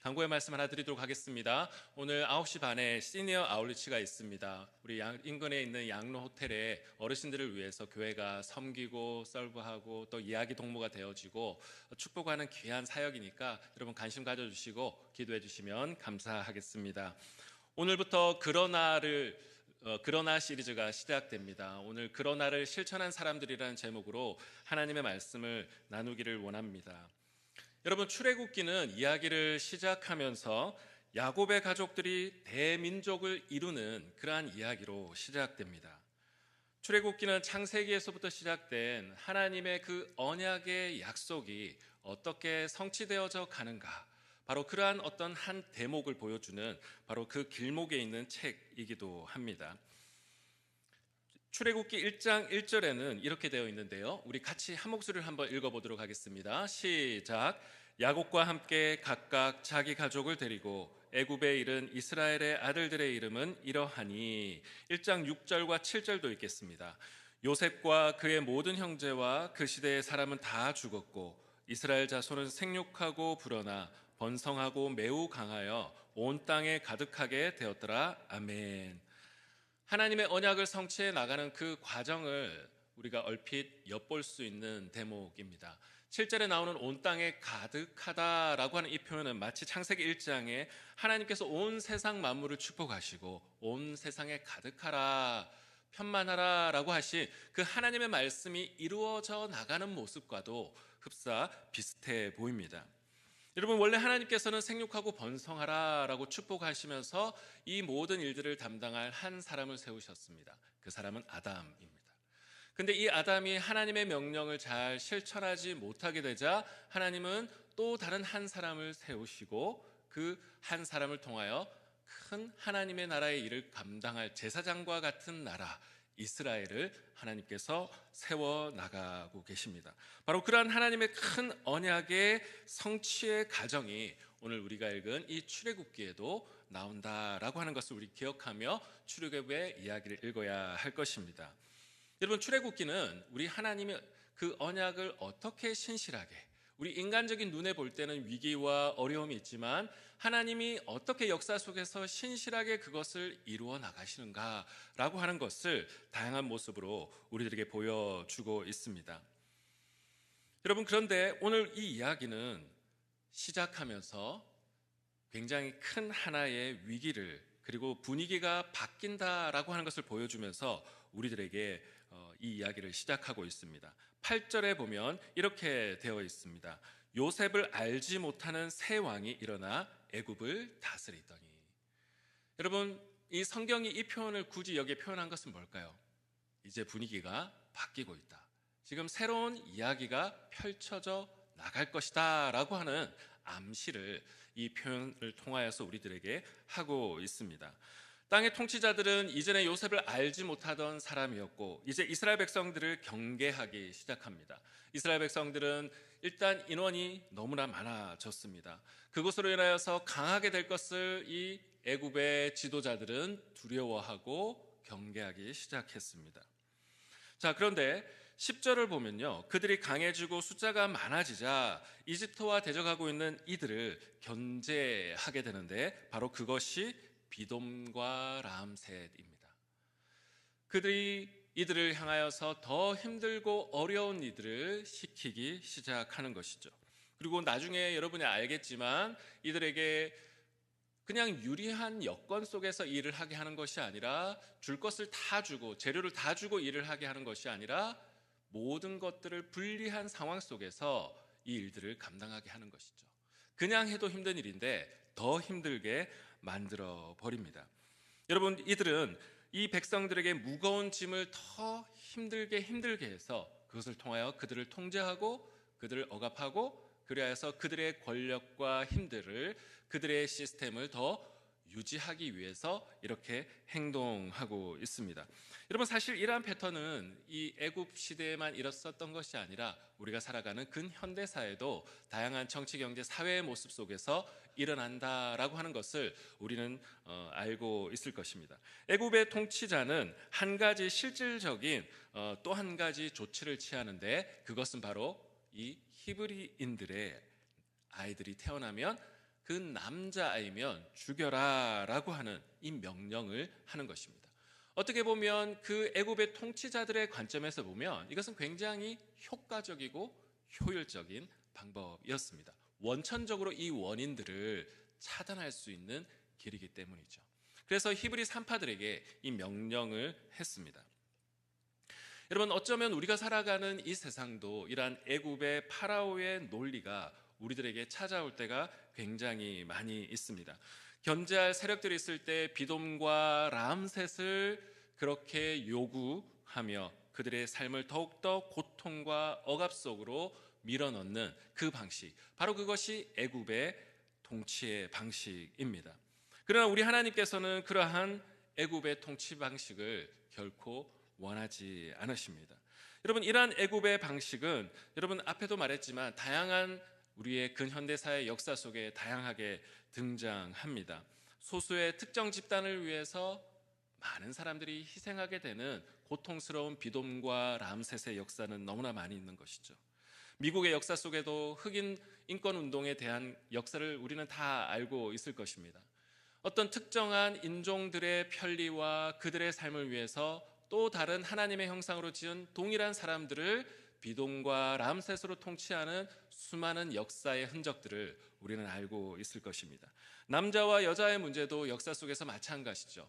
강구의 말씀 하나 드리도록 하겠습니다. 오늘 9시 반에 시니어 아울리치가 있습니다. 우리 인근에 있는 양로 호텔에 어르신들을 위해서 교회가 섬기고 서브하고 또 이야기 동무가 되어지고 축복하는 귀한 사역이니까 여러분 관심 가져주시고 기도해 주시면 감사하겠습니다. 오늘부터 그러나 시리즈가 시작됩니다. 오늘 그러나를 실천한 사람들이라는 제목으로 하나님의 말씀을 나누기를 원합니다. 여러분, 출애굽기는 이야기를 시작하면서 야곱의 가족들이 대민족을 이루는 그러한 이야기로 시작됩니다. 출애굽기는 창세기에서부터 시작된 하나님의 그 언약의 약속이 어떻게 성취되어져 가는가, 바로 그러한 어떤 한 대목을 보여주는 바로 그 길목에 있는 책이기도 합니다. 출애굽기 1장 1절에는 이렇게 되어 있는데요, 우리 같이 한 목소리를 한번 읽어보도록 하겠습니다. 시작. 야곱과 함께 각각 자기 가족을 데리고 애굽에 이른 이스라엘의 아들들의 이름은 이러하니. 1장 6절과 7절도 읽겠습니다. 요셉과 그의 모든 형제와 그 시대의 사람은 다 죽었고 이스라엘 자손은 생육하고 불어나 번성하고 매우 강하여 온 땅에 가득하게 되었더라. 아멘. 하나님의 언약을 성취해 나가는 그 과정을 우리가 얼핏 엿볼 수 있는 대목입니다. 7절에 나오는 온 땅에 가득하다라고 하는 이 표현은 마치 창세기 1장에 하나님께서 온 세상 만물을 축복하시고 온 세상에 가득하라, 편만하라 라고 하신 그 하나님의 말씀이 이루어져 나가는 모습과도 흡사 비슷해 보입니다. 여러분, 원래 하나님께서는 생육하고 번성하라 라고 축복하시면서 이 모든 일들을 담당할 한 사람을 세우셨습니다. 그 사람은 아담입니다. 근데 이 아담이 하나님의 명령을 잘 실천하지 못하게 되자 하나님은 또 다른 한 사람을 세우시고 그 한 사람을 통하여 큰 하나님의 나라의 일을 감당할 제사장과 같은 나라 이스라엘을 하나님께서 세워나가고 계십니다. 바로 그러한 하나님의 큰 언약의 성취의 과정이 오늘 우리가 읽은 이 출애굽기에도 나온다라고 하는 것을 우리 기억하며 출애굽의 이야기를 읽어야 할 것입니다. 여러분, 출애굽기는 우리 하나님의 그 언약을 어떻게 신실하게, 우리 인간적인 눈에 볼 때는 위기와 어려움이 있지만 하나님이 어떻게 역사 속에서 신실하게 그것을 이루어 나가시는가라고 하는 것을 다양한 모습으로 우리들에게 보여주고 있습니다. 여러분, 그런데 오늘 이 이야기는 시작하면서 굉장히 큰 하나의 위기를, 그리고 분위기가 바뀐다라고 하는 것을 보여주면서 우리들에게 이 이야기를 시작하고 있습니다. 8절에 보면 이렇게 되어 있습니다. 요셉을 알지 못하는 새 왕이 일어나 애굽을 다스리더니. 여러분, 이 성경이 이 표현을 굳이 여기에 표현한 것은 뭘까요? 이제 분위기가 바뀌고 있다. 지금 새로운 이야기가 펼쳐져 나갈 것이다 라고 하는 암시를 이 표현을 통하여서 우리들에게 하고 있습니다. 땅의 통치자들은 이전에 요셉을 알지 못하던 사람이었고 이제 이스라엘 백성들을 경계하기 시작합니다. 이스라엘 백성들은 일단 인원이 너무나 많아졌습니다. 그것으로 인하여서 강하게 될 것을 이 애굽의 지도자들은 두려워하고 경계하기 시작했습니다. 자, 그런데 10절을 보면요, 그들이 강해지고 숫자가 많아지자 이집트와 대적하고 있는 이들을 견제하게 되는데 바로 그것이 비돔과 람셋입니다. 그들이 이들을 향하여서 더 힘들고 어려운 일들을 시키기 시작하는 것이죠. 그리고 나중에 여러분이 알겠지만 이들에게 그냥 유리한 여건 속에서 일을 하게 하는 것이 아니라 줄 것을 다 주고 재료를 다 주고 일을 하게 하는 것이 아니라 모든 것들을 불리한 상황 속에서 이 일들을 감당하게 하는 것이죠. 그냥 해도 힘든 일인데 더 힘들게 만들어 버립니다. 여러분, 이들은 이 백성들에게 무거운 짐을 더 힘들게 해서 그것을 통하여 그들을 통제하고 그들을 억압하고 그리하여서 그들의 권력과 힘들을, 그들의 시스템을 더 유지하기 위해서 이렇게 행동하고 있습니다. 여러분, 사실 이러한 패턴은 이 애굽 시대에만 일었었던 것이 아니라 우리가 살아가는 근현대사에도 다양한 정치, 경제, 사회의 모습 속에서 일어난다라고 하는 것을 우리는 알고 있을 것입니다. 애굽의 통치자는 한 가지 실질적인 또 한 가지 조치를 취하는데 그것은 바로 이 히브리인들의 아이들이 태어나면 그 남자아이면 죽여라라고 하는 이 명령을 하는 것입니다. 어떻게 보면 그 애굽의 통치자들의 관점에서 보면 이것은 굉장히 효과적이고 효율적인 방법이었습니다. 원천적으로 이 원인들을 차단할 수 있는 길이기 때문이죠. 그래서 히브리 산파들에게 이 명령을 했습니다. 여러분, 어쩌면 우리가 살아가는 이 세상도 이러한 애굽의 파라오의 논리가 우리들에게 찾아올 때가 굉장히 많이 있습니다. 견제할 세력들이 있을 때 비돔과 람셋을 그렇게 요구하며 그들의 삶을 더욱더 고통과 억압 속으로 밀어넣는 그 방식, 바로 그것이 애굽의 통치의 방식입니다. 그러나 우리 하나님께서는 그러한 애굽의 통치 방식을 결코 원하지 않으십니다. 여러분, 이러한 애굽의 방식은 여러분 앞에도 말했지만 다양한 우리의 근현대사의 역사 속에 다양하게 등장합니다. 소수의 특정 집단을 위해서 많은 사람들이 희생하게 되는 고통스러운 비돔과 람셋의 역사는 너무나 많이 있는 것이죠. 미국의 역사 속에도 흑인 인권 운동에 대한 역사를 우리는 다 알고 있을 것입니다. 어떤 특정한 인종들의 편리와 그들의 삶을 위해서 또 다른 하나님의 형상으로 지은 동일한 사람들을 비돔과 람셋으로 통치하는 수많은 역사의 흔적들을 우리는 알고 있을 것입니다. 남자와 여자의 문제도 역사 속에서 마찬가지죠.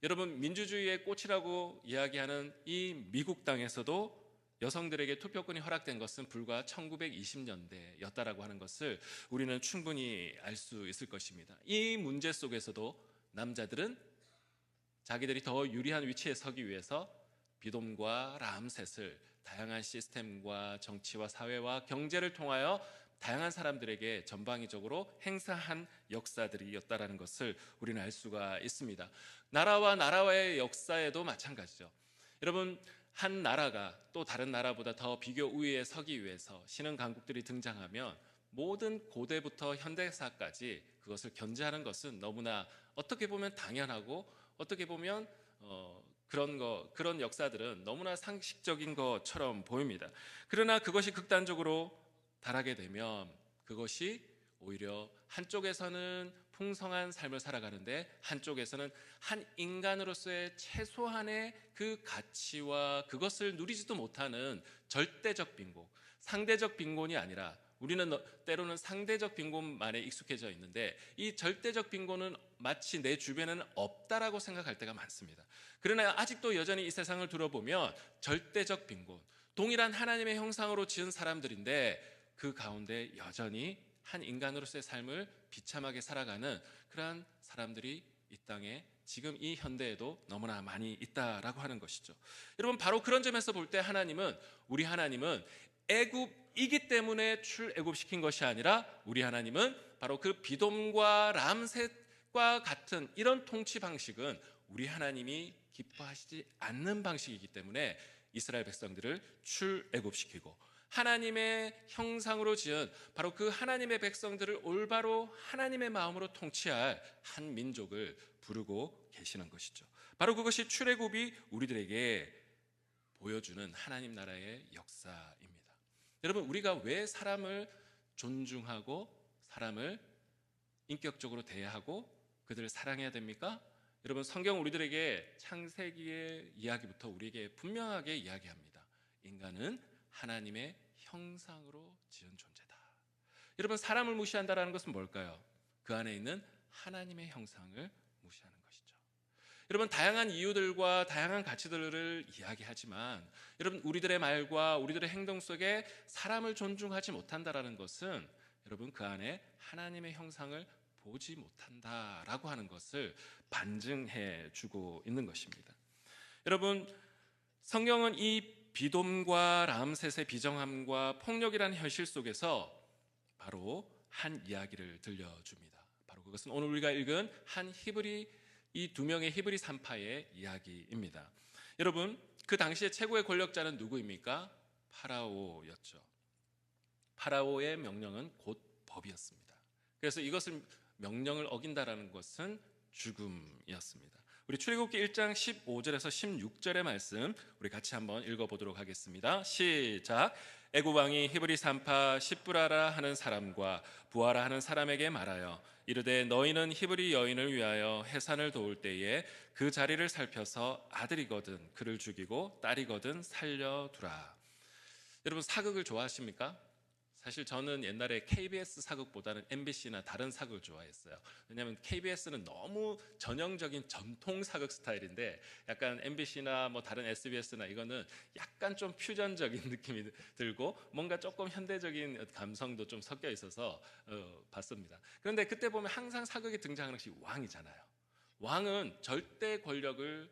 여러분, 민주주의의 꽃이라고 이야기하는 이 미국 땅에서도 여성들에게 투표권이 허락된 것은 불과 1920년대였다라고 하는 것을 우리는 충분히 알 수 있을 것입니다. 이 문제 속에서도 남자들은 자기들이 더 유리한 위치에 서기 위해서 비돔과 람셋을 다양한 시스템과 정치와 사회와 경제를 통하여 다양한 사람들에게 전방위적으로 행사한 역사들이었다라는 것을 우리는 알 수가 있습니다. 나라와 나라와의 역사에도 마찬가지죠. 여러분, 한 나라가 또 다른 나라보다 더 비교 우위에 서기 위해서 신흥 강국들이 등장하면 모든 고대부터 현대사까지 그것을 견제하는 것은 너무나 어떻게 보면 당연하고 어떻게 보면 그런 역사들은 너무나 상식적인 것처럼 보입니다. 그러나 그것이 극단적으로 달하게 되면 그것이 오히려 한쪽에서는 풍성한 삶을 살아가는데 한쪽에서는 한 인간으로서의 최소한의 그 가치와 그것을 누리지도 못하는 절대적 빈곤, 상대적 빈곤이 아니라 우리는 때로는 상대적 빈곤만에 익숙해져 있는데 이 절대적 빈곤은 마치 내 주변에는 없다라고 생각할 때가 많습니다. 그러나 아직도 여전히 이 세상을 둘러보면 절대적 빈곤, 동일한 하나님의 형상으로 지은 사람들인데 그 가운데 여전히 한 인간으로서의 삶을 비참하게 살아가는 그러한 사람들이 이 땅에 지금 이 현대에도 너무나 많이 있다라고 하는 것이죠. 여러분, 바로 그런 점에서 볼 때 우리 하나님은 애굽이기 때문에 출애굽시킨 것이 아니라 우리 하나님은 바로 그 비돔과 람셋과 같은 이런 통치 방식은 우리 하나님이 기뻐하시지 않는 방식이기 때문에 이스라엘 백성들을 출애굽시키고 하나님의 형상으로 지은 바로 그 하나님의 백성들을 올바로 하나님의 마음으로 통치할 한 민족을 부르고 계시는 것이죠. 바로 그것이 출애굽이 우리들에게 보여주는 하나님 나라의 역사입니다. 여러분, 우리가 왜 사람을 존중하고 사람을 인격적으로 대하고 그들을 사랑해야 됩니까? 여러분, 성경 우리들에게 창세기의 이야기부터 우리에게 분명하게 이야기합니다. 인간은 하나님의 형상으로 지은 존재다. 여러분, 사람을 무시한다는 것은 뭘까요? 그 안에 있는 하나님의 형상을 무시하는 것이죠. 여러분, 다양한 이유들과 다양한 가치들을 이야기하지만 여러분, 우리들의 말과 우리들의 행동 속에 사람을 존중하지 못한다는 것은 여러분, 그 안에 하나님의 형상을 보지 못한다라고 하는 것을 반증해 주고 있는 것입니다. 여러분, 성경은 이 비돔과 람셋의 비정함과 폭력이라는 현실 속에서 바로 한 이야기를 들려줍니다. 바로 그것은 오늘 우리가 읽은 이 두 명의 히브리 산파의 이야기입니다. 여러분, 그 당시에 최고의 권력자는 누구입니까? 파라오였죠. 파라오의 명령은 곧 법이었습니다. 그래서 이것을 명령을 어긴다라는 것은 죽음이었습니다. 우리 출애굽기 1장 15절에서 16절의 말씀 우리 같이 한번 읽어보도록 하겠습니다. 시작. 애굽 왕이 히브리 산파 십부라라 하는 사람과 부하라 하는 사람에게 말하여 이르되 너희는 히브리 여인을 위하여 해산을 도울 때에 그 자리를 살펴서 아들이거든 그를 죽이고 딸이거든 살려두라. 여러분 사극을 좋아하십니까? 사실 저는 옛날에 KBS 사극보다는 MBC나 다른 사극을 좋아했어요. 왜냐하면 KBS는 너무 전형적인 전통 사극 스타일인데 약간 MBC나 뭐 다른 SBS나 이거는 약간 좀 퓨전적인 느낌이 들고 뭔가 조금 현대적인 감성도 좀 섞여 있어서 봤습니다. 그런데 그때 보면 항상 사극에 등장하는 것이 왕이잖아요. 왕은 절대 권력을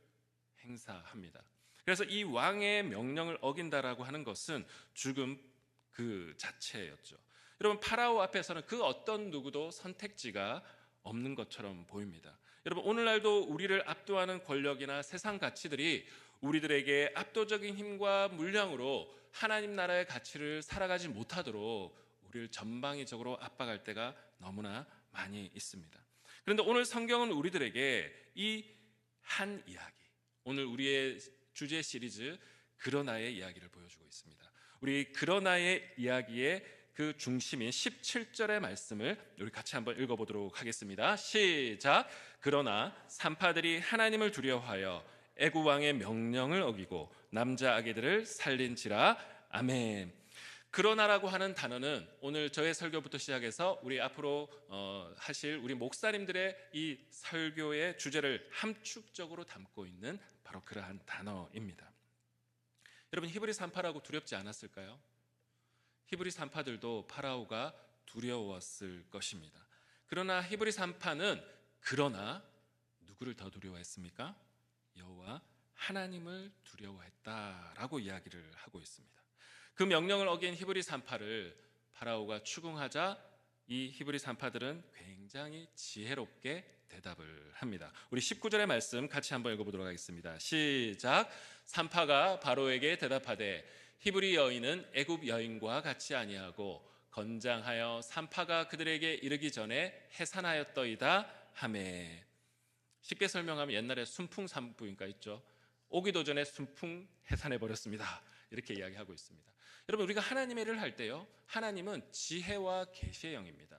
행사합니다. 그래서 이 왕의 명령을 어긴다라고 하는 것은 죽음 그 자체였죠. 여러분 파라오 앞에서는 그 어떤 누구도 선택지가 없는 것처럼 보입니다. 여러분 오늘날도 우리를 압도하는 권력이나 세상 가치들이 우리들에게 압도적인 힘과 물량으로 하나님 나라의 가치를 살아가지 못하도록 우리를 전방위적으로 압박할 때가 너무나 많이 있습니다. 그런데 오늘 성경은 우리들에게 이 한 이야기, 오늘 우리의 주제 시리즈 그러나의 이야기를 보여주고 있습니다. 우리 그러나의 이야기의 그 중심인 17절의 말씀을 우리 같이 한번 읽어보도록 하겠습니다. 시작. 그러나 산파들이 하나님을 두려워하여 애굽 왕의 명령을 어기고 남자 아기들을 살린지라. 아멘. 그러나라고 하는 단어는 오늘 저의 설교부터 시작해서 우리 앞으로 하실 우리 목사님들의 이 설교의 주제를 함축적으로 담고 있는 바로 그러한 단어입니다. 여러분 히브리 산파라고 두렵지 않았을까요? 히브리 산파들도 파라오가 두려웠을 것입니다. 그러나 히브리 산파는 그러나 누구를 더 두려워했습니까? 여호와 하나님을 두려워했다라고 이야기를 하고 있습니다. 그 명령을 어긴 히브리 산파를 파라오가 추궁하자 이 히브리 산파들은 굉장히 지혜롭게 대답을 합니다. 우리 19절의 말씀 같이 한번 읽어보도록 하겠습니다. 시작. 산파가 바로에게 대답하되 히브리 여인은 애굽 여인과 같이 아니하고 건장하여 산파가 그들에게 이르기 전에 해산하였더이다 하매. 쉽게 설명하면 옛날에 순풍산부인과 있죠. 오기도 전에 순풍 해산해버렸습니다. 이렇게 이야기하고 있습니다. 여러분 우리가 하나님의 일을 할 때요, 하나님은 지혜와 계시의 영입니다.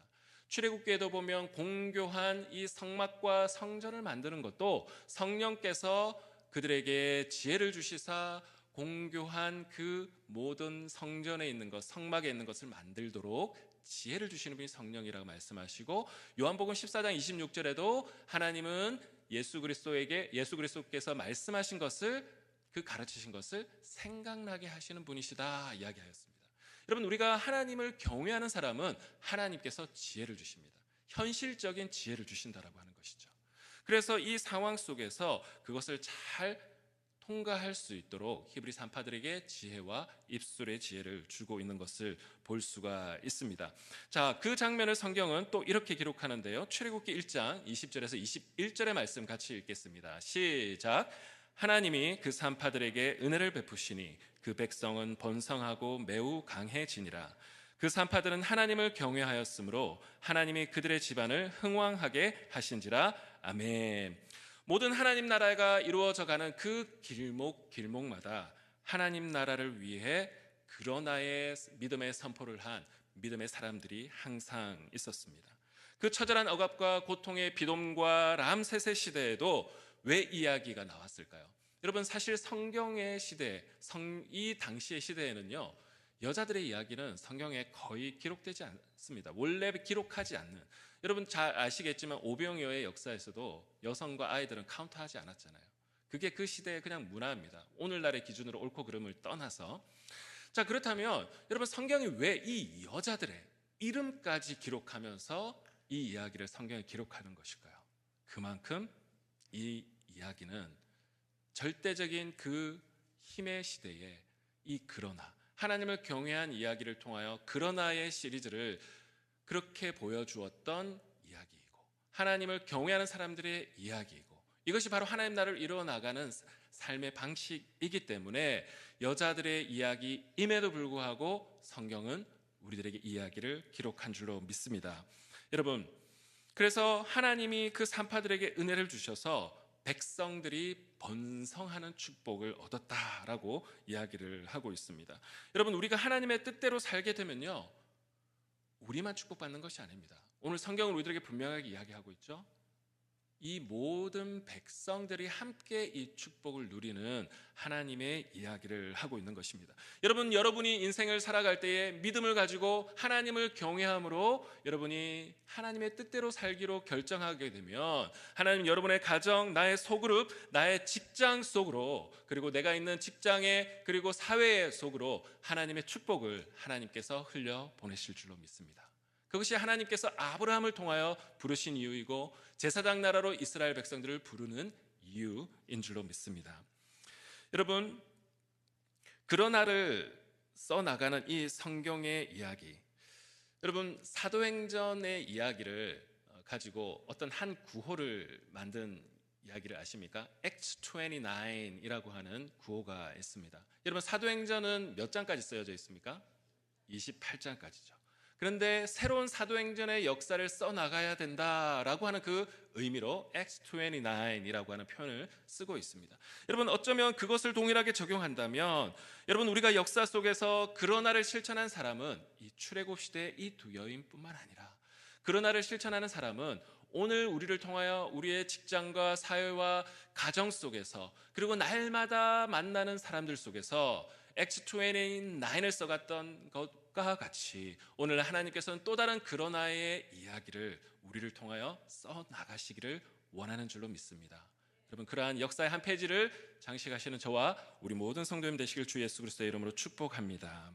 출애굽기에도 보면 공교한 이 성막과 성전을 만드는 것도 성령께서 그들에게 지혜를 주시사 공교한 그 모든 성전에 있는 것, 성막에 있는 것을 만들도록 지혜를 주시는 분이 성령이라고 말씀하시고, 요한복음 14장 26절에도 하나님은 예수 그리스도께서 말씀하신 것을, 그 가르치신 것을 생각나게 하시는 분이시다 이야기하였습니다. 여러분 우리가 하나님을 경외하는 사람은 하나님께서 지혜를 주십니다. 현실적인 지혜를 주신다라고 하는 것이죠. 그래서 이 상황 속에서 그것을 잘 통과할 수 있도록 히브리 산파들에게 지혜와 입술의 지혜를 주고 있는 것을 볼 수가 있습니다. 자, 그 장면을 성경은 또 이렇게 기록하는데요. 출애굽기 1장 20절에서 21절의 말씀 같이 읽겠습니다. 시작. 하나님이 그 산파들에게 은혜를 베푸시니 그 백성은 번성하고 매우 강해지니라. 그 산파들은 하나님을 경외하였으므로 하나님이 그들의 집안을 흥왕하게 하신지라. 아멘. 모든 하나님 나라가 이루어져가는 그 길목마다 하나님 나라를 위해 그러나의 믿음의 선포를 한 믿음의 사람들이 항상 있었습니다. 그 처절한 억압과 고통의 비돔과 람세세 시대에도 왜 이야기가 나왔을까요? 여러분 사실 성경의 시대, 이 당시의 시대에는요, 여자들의 이야기는 성경에 거의 기록되지 않습니다. 원래 기록하지 않는, 여러분 잘 아시겠지만 오병이어의 역사에서도 여성과 아이들은 카운트하지 않았잖아요. 그게 그 시대의 그냥 문화입니다. 오늘날의 기준으로 옳고 그름을 떠나서. 자, 그렇다면 여러분 성경이 왜 이 여자들의 이름까지 기록하면서 이 이야기를 성경에 기록하는 것일까요? 그만큼 이 이야기는 절대적인 그 힘의 시대에 이 그러나, 하나님을 경외한 이야기를 통하여 그러나의 시리즈를 그렇게 보여주었던 이야기이고, 하나님을 경외하는 사람들의 이야기이고, 이것이 바로 하나님 나라를 이루어나가는 삶의 방식이기 때문에 여자들의 이야기임에도 불구하고 성경은 우리들에게 이야기를 기록한 줄로 믿습니다. 여러분, 그래서 하나님이 그 산파들에게 은혜를 주셔서 백성들이 번성하는 축복을 얻었다라고 이야기를 하고 있습니다. 여러분, 우리가 하나님의 뜻대로 살게 되면요, 우리만 축복받는 것이 아닙니다. 오늘 성경은 우리들에게 분명하게 이야기하고 있죠. 이 모든 백성들이 함께 이 축복을 누리는 하나님의 이야기를 하고 있는 것입니다. 여러분, 여러분이 인생을 살아갈 때에 믿음을 가지고 하나님을 경외함으로 여러분이 하나님의 뜻대로 살기로 결정하게 되면 하나님 여러분의 가정, 나의 소그룹, 나의 직장 속으로, 그리고 내가 있는 직장에, 그리고 사회 속으로 하나님의 축복을 하나님께서 흘려 보내실 줄로 믿습니다. 그것이 하나님께서 아브라함을 통하여 부르신 이유이고 제사장 나라로 이스라엘 백성들을 부르는 이유인 줄로 믿습니다. 여러분, 그러나를 써나가는 이 성경의 이야기, 여러분 사도행전의 이야기를 가지고 어떤 한 구호를 만든 이야기를 아십니까? Acts 29이라고 하는 구호가 있습니다. 여러분, 사도행전은 몇 장까지 쓰여져 있습니까? 28장까지죠. 그런데 새로운 사도행전의 역사를 써나가야 된다라고 하는 그 의미로 Acts 29이라고 하는 표현을 쓰고 있습니다. 여러분, 어쩌면 그것을 동일하게 적용한다면 여러분, 우리가 역사 속에서 그러나를 실천한 사람은 이 출애굽 시대의 이 두 여인뿐만 아니라 그러나를 실천하는 사람은 오늘 우리를 통하여 우리의 직장과 사회와 가정 속에서, 그리고 날마다 만나는 사람들 속에서 Acts 29을 써갔던 것과 같이 오늘 하나님께서는 또 다른 그러나의 이야기를 우리를 통하여 써나가시기를 원하는 줄로 믿습니다. 여러분, 그러한 역사의 한 페이지를 장식하시는 저와 우리 모든 성도님 되시길 주 예수 그리스도의 이름으로 축복합니다.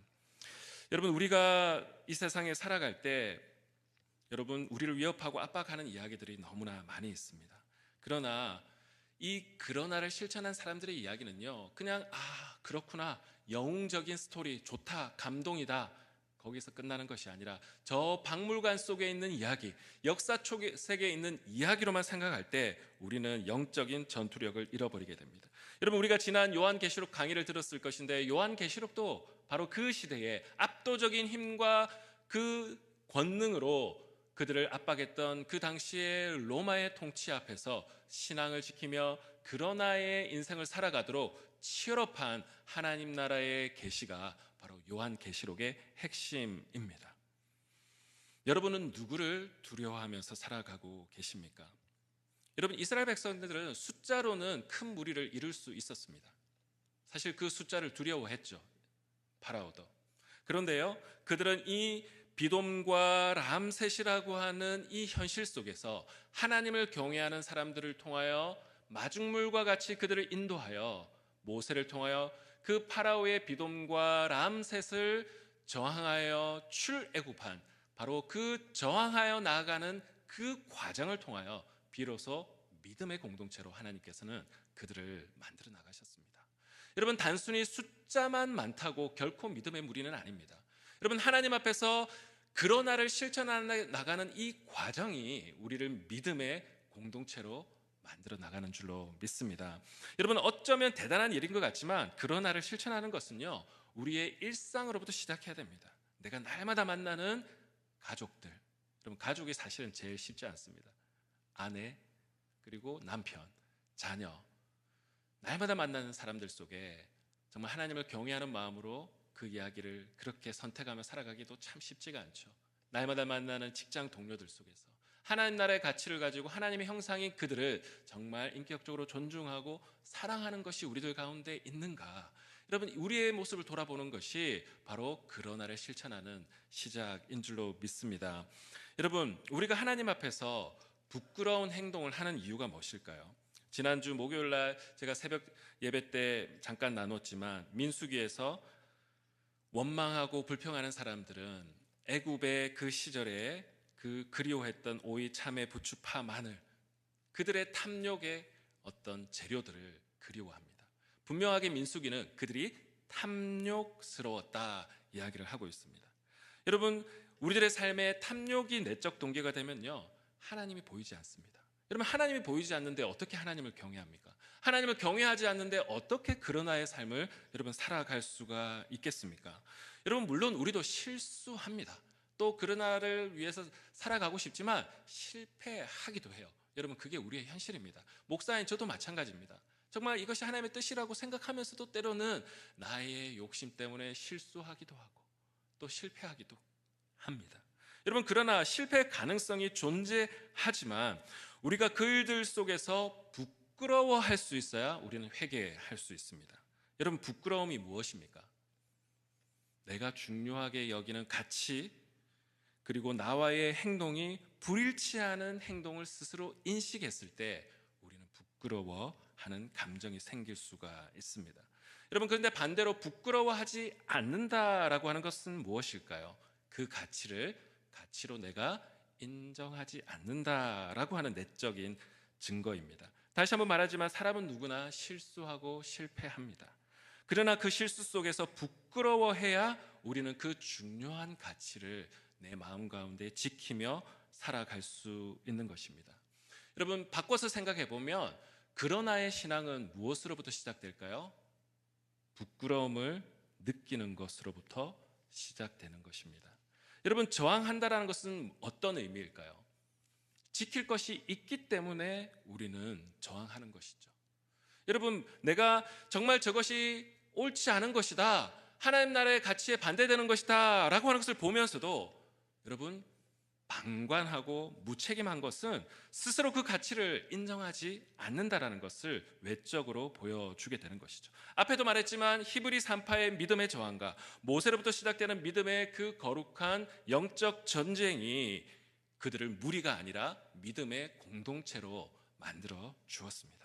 여러분, 우리가 이 세상에 살아갈 때 여러분, 우리를 위협하고 압박하는 이야기들이 너무나 많이 있습니다. 그러나 이 그러나를 실천한 사람들의 이야기는요, 그냥 그렇구나, 영웅적인 스토리, 좋다, 감동이다, 거기서 끝나는 것이 아니라 저 박물관 속에 있는 이야기, 역사 세계에 있는 이야기로만 생각할 때 우리는 영적인 전투력을 잃어버리게 됩니다. 여러분, 우리가 지난 요한계시록 강의를 들었을 것인데 요한계시록도 바로 그 시대에 압도적인 힘과 그 권능으로 그들을 압박했던 그 당시의 로마의 통치 앞에서 신앙을 지키며 그러나의 인생을 살아가도록 치열업한 하나님 나라의 계시가 바로 요한계시록의 핵심입니다. 여러분은 누구를 두려워하면서 살아가고 계십니까? 여러분, 이스라엘 백성들은 숫자로는 큰 무리를 이룰 수 있었습니다. 사실 그 숫자를 두려워했죠, 파라오도. 그런데요, 그들은 이 비돔과 람셋이라고 하는 이 현실 속에서 하나님을 경외하는 사람들을 통하여 마중물과 같이 그들을 인도하여 모세를 통하여 그 파라오의 비돔과 람셋을 저항하여 출애굽한, 바로 그 저항하여 나아가는 그 과정을 통하여 비로소 믿음의 공동체로 하나님께서는 그들을 만들어 나가셨습니다. 여러분, 단순히 숫자만 많다고 결코 믿음의 무리는 아닙니다. 여러분, 하나님 앞에서 그러나를 실천해 나가는 이 과정이 우리를 믿음의 공동체로 만들어 나가는 줄로 믿습니다. 여러분, 어쩌면 대단한 일인 것 같지만 그러나를 실천하는 것은요, 우리의 일상으로부터 시작해야 됩니다. 내가 날마다 만나는 가족들, 여러분, 가족이 사실은 제일 쉽지 않습니다. 아내, 그리고 남편, 자녀, 날마다 만나는 사람들 속에 정말 하나님을 경외하는 마음으로 그 이야기를 그렇게 선택하며 살아가기도 참 쉽지가 않죠. 날마다 만나는 직장 동료들 속에서 하나님 나라의 가치를 가지고 하나님의 형상인 그들을 정말 인격적으로 존중하고 사랑하는 것이 우리들 가운데 있는가? 여러분, 우리의 모습을 돌아보는 것이 바로 그러나를 실천하는 시작인 줄로 믿습니다. 여러분, 우리가 하나님 앞에서 부끄러운 행동을 하는 이유가 무엇일까요? 지난주 목요일 날 제가 새벽 예배 때 잠깐 나눴지만 민수기에서 원망하고 불평하는 사람들은 애굽의 그 시절에 그 그리워했던 오이, 참외, 부추, 파, 마늘, 그들의 탐욕의 어떤 재료들을 그리워합니다. 분명하게 민수기는 그들이 탐욕스러웠다 이야기를 하고 있습니다. 여러분, 우리들의 삶에 탐욕이 내적 동기가 되면요, 하나님이 보이지 않습니다. 여러분, 하나님이 보이지 않는데 어떻게 하나님을 경외합니까? 하나님을 경외하지 않는데 어떻게 그러나의 삶을 여러분 살아갈 수가 있겠습니까? 여러분, 물론 우리도 실수합니다. 또 그러나를 위해서 살아가고 싶지만 실패하기도 해요. 여러분, 그게 우리의 현실입니다. 목사인 저도 마찬가지입니다. 정말 이것이 하나님의 뜻이라고 생각하면서도 때로는 나의 욕심 때문에 실수하기도 하고 또 실패하기도 합니다. 여러분, 그러나 실패 가능성이 존재하지만 우리가 그 일들 속에서 부끄러워할 수 있어야 우리는 회개할 수 있습니다. 여러분, 부끄러움이 무엇입니까? 내가 중요하게 여기는 가치, 그리고 나와의 행동이 불일치 않은 행동을 스스로 인식했을 때 우리는 부끄러워하는 감정이 생길 수가 있습니다. 여러분, 그런데 반대로 부끄러워하지 않는다라고 하는 것은 무엇일까요? 그 가치로 내가 인정하지 않는다라고 하는 내적인 증거입니다. 다시 한번 말하지만 사람은 누구나 실수하고 실패합니다. 그러나 그 실수 속에서 부끄러워해야 우리는 그 중요한 가치를 내 마음 가운데 지키며 살아갈 수 있는 것입니다. 여러분, 바꿔서 생각해 보면 그러나의 신앙은 무엇으로부터 시작될까요? 부끄러움을 느끼는 것으로부터 시작되는 것입니다. 여러분, 저항한다라는 것은 어떤 의미일까요? 지킬 것이 있기 때문에 우리는 저항하는 것이죠. 여러분, 내가 정말 저것이 옳지 않은 것이다, 하나님 나라의 가치에 반대되는 것이다 라고 하는 것을 보면서도 여러분, 방관하고 무책임한 것은 스스로 그 가치를 인정하지 않는다라는 것을 외적으로 보여주게 되는 것이죠. 앞에도 말했지만 히브리 산파의 믿음의 저항과 모세로부터 시작되는 믿음의 그 거룩한 영적 전쟁이 그들을 무리가 아니라 믿음의 공동체로 만들어 주었습니다.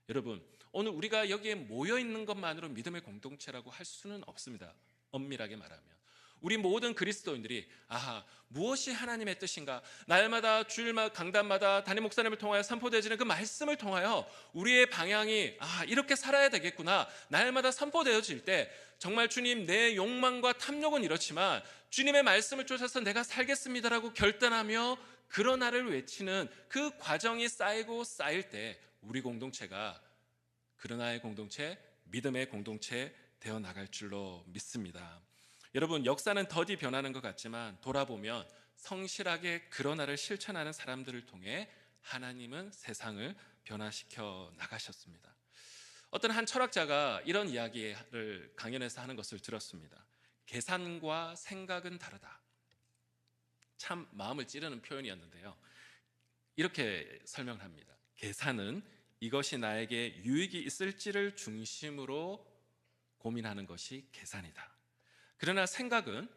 여러분, 오늘 우리가 여기에 모여 있는 것만으로 믿음의 공동체라고 할 수는 없습니다. 엄밀하게 말하면 우리 모든 그리스도인들이 무엇이 하나님의 뜻인가, 날마다 주일마다 강단마다 담임 목사님을 통하여 선포되어지는 그 말씀을 통하여 우리의 방향이 이렇게 살아야 되겠구나 날마다 선포되어질 때 정말 주님, 내 욕망과 탐욕은 이렇지만 주님의 말씀을 쫓아서 내가 살겠습니다라고 결단하며 그러나를 외치는 그 과정이 쌓이고 쌓일 때 우리 공동체가 그러나의 공동체, 믿음의 공동체 되어 나갈 줄로 믿습니다. 여러분, 역사는 더디 변하는 것 같지만 돌아보면 성실하게 그러나를 실천하는 사람들을 통해 하나님은 세상을 변화시켜 나가셨습니다. 어떤 한 철학자가 이런 이야기를 강연에서 하는 것을 들었습니다. 계산과 생각은 다르다. 참 마음을 찌르는 표현이었는데요, 이렇게 설명을 합니다. 계산은 이것이 나에게 유익이 있을지를 중심으로 고민하는 것이 계산이다. 그러나 생각은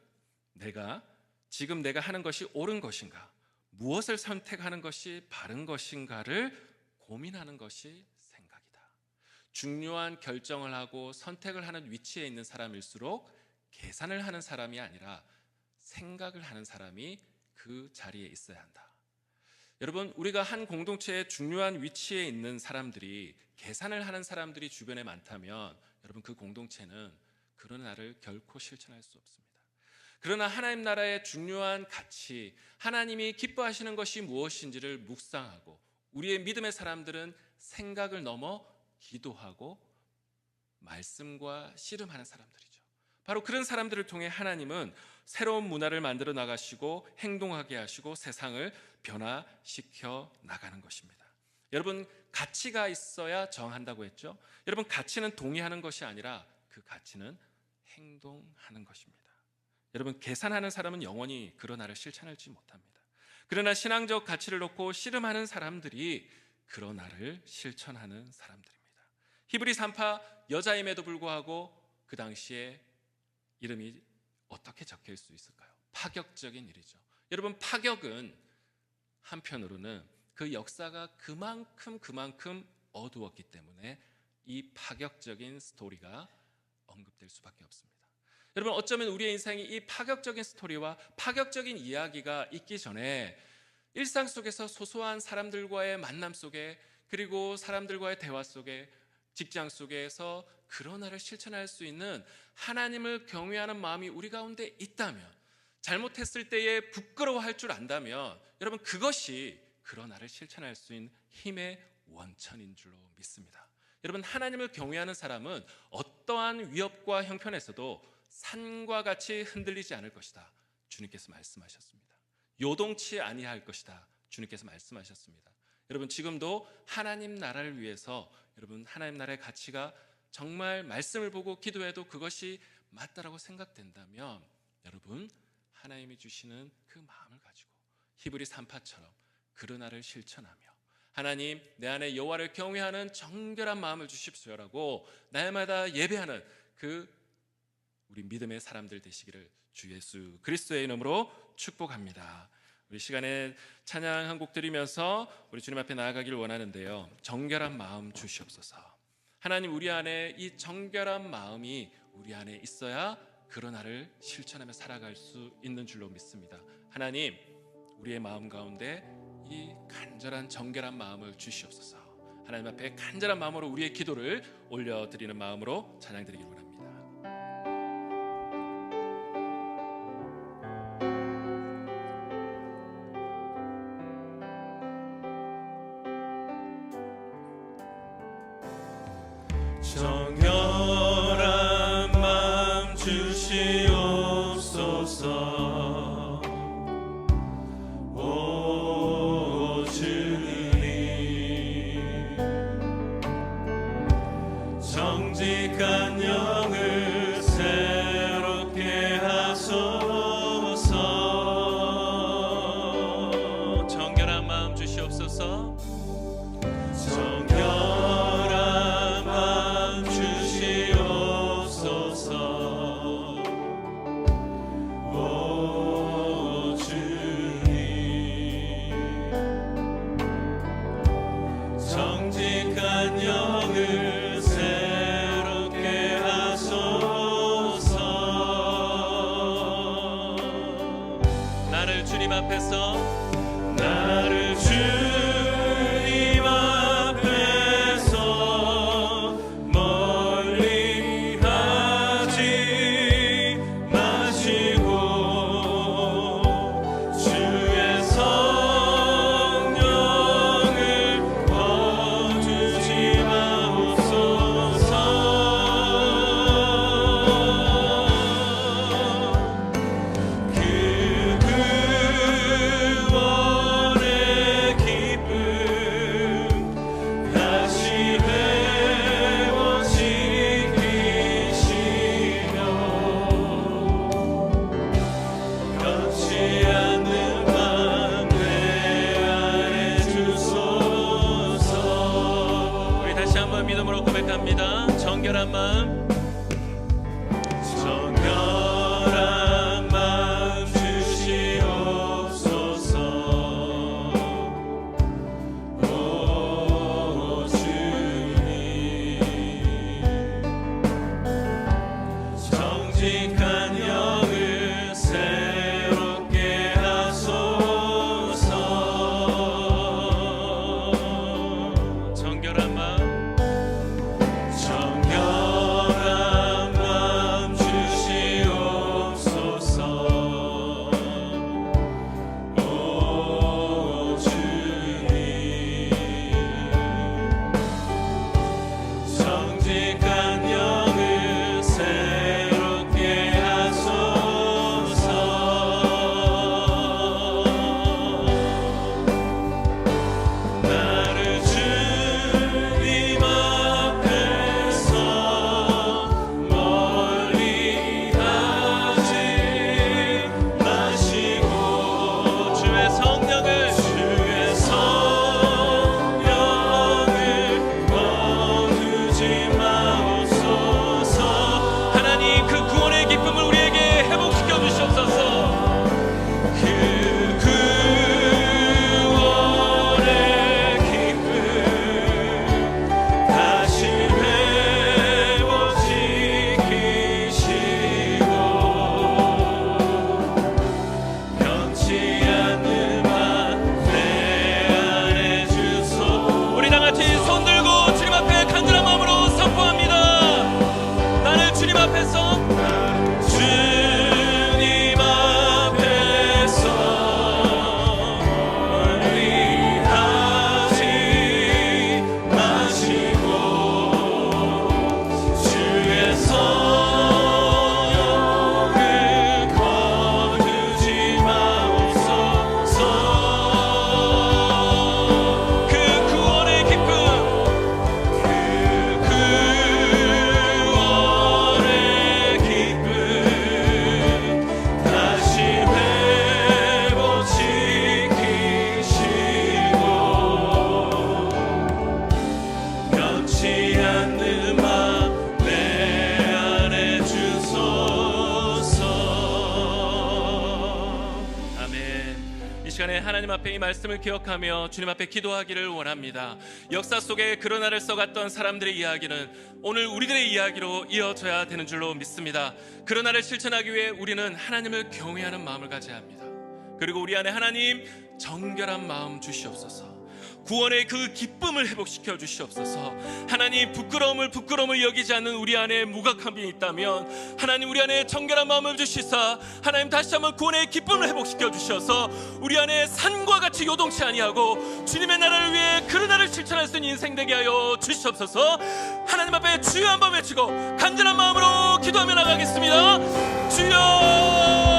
지금 내가 하는 것이 옳은 것인가, 무엇을 선택하는 것이 바른 것인가를 고민하는 것이 생각이다. 중요한 결정을 하고 선택을 하는 위치에 있는 사람일수록 계산을 하는 사람이 아니라 생각을 하는 사람이 그 자리에 있어야 한다. 여러분, 우리가 한 공동체의 중요한 위치에 있는 사람들이, 계산을 하는 사람들이 주변에 많다면 여러분, 그 공동체는 그런 나를 결코 실천할 수 없습니다. 그러나 하나님 나라의 중요한 가치, 하나님이 기뻐하시는 것이 무엇인지를 묵상하고 우리의 믿음의 사람들은 생각을 넘어 기도하고 말씀과 씨름하는 사람들이죠. 바로 그런 사람들을 통해 하나님은 새로운 문화를 만들어 나가시고 행동하게 하시고 세상을 변화시켜 나가는 것입니다. 여러분, 가치가 있어야 정한다고 했죠. 여러분, 가치는 동의하는 것이 아니라 그 가치는 행동하는 것입니다. 여러분, 계산하는 사람은 영원히 그러나를 실천하지 못합니다. 그러나 신앙적 가치를 놓고 씨름하는 사람들이 그러나를 실천하는 사람들입니다. 히브리 산파 여자임에도 불구하고 그 당시에 이름이 어떻게 적힐 수 있을까요? 파격적인 일이죠. 여러분, 파격은 한편으로는 그 역사가 그만큼 어두웠기 때문에 이 파격적인 스토리가 언급될 수밖에 없습니다. 여러분, 어쩌면 우리의 인생이 이 파격적인 스토리와 파격적인 이야기가 있기 전에 일상 속에서 소소한 사람들과의 만남 속에, 그리고 사람들과의 대화 속에, 직장 속에서 그러나를 실천할 수 있는 하나님을 경외하는 마음이 우리 가운데 있다면, 잘못했을 때에 부끄러워할 줄 안다면 여러분, 그것이 그러나를 실천할 수 있는 힘의 원천인 줄로 믿습니다. 여러분, 하나님을 경외하는 사람은 어떠한 위협과 형편에서도 산과 같이 흔들리지 않을 것이다, 주님께서 말씀하셨습니다. 요동치 아니할 것이다, 주님께서 말씀하셨습니다. 여러분 지금도 하나님 나라를 위해서 여러분 하나님 나라의 가치가 정말 말씀을 보고 기도해도 그것이 맞다라고 생각된다면 여러분 하나님이 주시는 그 마음을 가지고 히브리 3파처럼 그러나를 실천하며 하나님 내 안에 여호와를 경외하는 정결한 마음을 주십시오라고 날마다 예배하는 그 우리 믿음의 사람들 되시기를 주 예수 그리스도의 이름으로 축복합니다. 우리 시간에 찬양 한 곡 드리면서 우리 주님 앞에 나아가기를 원하는데요. 정결한 마음 주시옵소서. 하나님 우리 안에 이 정결한 마음이 우리 안에 있어야 그러나를 실천하며 살아갈 수 있는 줄로 믿습니다. 하나님 우리의 마음 가운데 이 간절한 정결한 마음을 주시옵소서. 하나님 앞에 간절한 마음으로 우리의 기도를 올려드리는 마음으로 찬양 드리기를 원합니다. 정결한 마음 주시옵소서. 오 주님 정직한 영을 새롭게 하소서. 정결한 마음 주시옵소서. 정결한 마음 주시옵소서. 오 주님 정직한 영을 새롭게 하소서. 나를 주님 앞에서 나를 주님 앞에서 멀리 하지 마시고 주의 성령을 부어주지 마옵소서. 그 구원의 기쁨 다시 회복시키시며 변치 않는 맘 내 안에 주소서. 우리 다시 한번 믿음으로 고백합니다. 정결한 마음 정결한 마음 주시옵소서. 오 주님 정직한 영을 새롭게 하소서. 정결한 마음 정결한 앞에 이 말씀을 기억하며 주님 앞에 기도하기를 원합니다. 역사 속에 그러나를 써갔던 사람들의 이야기는 오늘 우리들의 이야기로 이어져야 되는 줄로 믿습니다. 그러나를 실천하기 위해 우리는 하나님을 경외하는 마음을 가져야 합니다. 그리고 우리 안에 하나님 정결한 마음 주시옵소서. 구원의 그 기쁨을 회복시켜 주시옵소서. 하나님 부끄러움을 여기지 않는 우리 안에 무각함이 있다면 하나님 우리 안에 정결한 마음을 주시사 하나님 다시 한번 구원의 기쁨을 회복시켜 주셔서 우리 안에 산과 같이 요동치 아니하고 주님의 나라를 위해 그 나라를 실천할 수 있는 인생 되게 하여 주시옵소서. 하나님 앞에 주여 한번 외치고 간절한 마음으로 기도하며 나가겠습니다. 주여